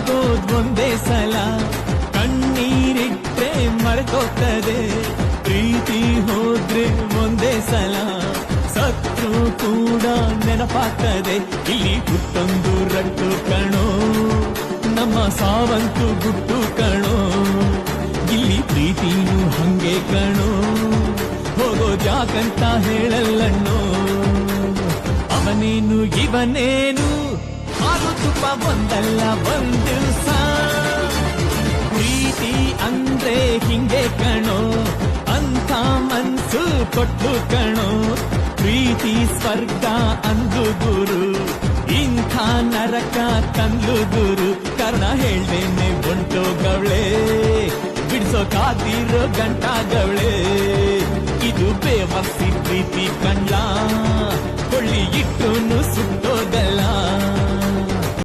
ಆಗೋದ್ ಒಂದೇ ಸಲ, ಕಣ್ಣೀರಿಟ್ರೆ ಮರೆತೋಗ್ತದೆ, ಪ್ರೀತಿ ಹೋದ್ರೆ ಒಂದೇ ಸಲ, ಸತ್ರು ಕೂಡ ನೆನಪಾಗ್ತದೆ. ಇಲ್ಲಿ ಹುಟ್ಟೊಂದು ರಟ್ಟು ಕಣೋ, ನಮ್ಮ ಸಾವಂತು ಗುಟ್ಟು ಕಣೋ, ಇಲ್ಲಿ ಪ್ರೀತಿನೂ ಹಂಗೆ ಕಣೋ, ಹೋಗೋದ್ಯಾಕಂತ ಹೇಳಲ್ಲಣ್ಣೋ. ಅವನೇನು ಇವನೇನು ಹಾಲು ತುಪ್ಪ ಒಂದಲ್ಲ ಒಂದು ಪ್ರೀತಿ ಅಂದ್ರೆ ಹಿಂಗೆ ಕಣೋ, ಅಂತ ಮನ್ಸು ಕೊಟ್ಟು ಕಣೋ, ಪ್ರೀತಿ ಸ್ವರ್ಗ ಅಂದು ಗುರು, ಇಂಥ ನರಕ ತಂದು ಗುರು. ಕಾರಣ ಹೇಳ್ದೇನೆ ಹೊಂಟೋಗವಳೆ, ಬಿಡ್ಸೋಕಾದಿರೋ ಗಂಟಾಗವಳೆ, ಇದು ಬೇವರ್ಸಿ ಪ್ರೀತಿ ಕಂಡ್ಲ, ಕೊಳ್ಳಿ ಇಟ್ಟೂನು ಸುಟ್ಟೋಗಲ್ಲ.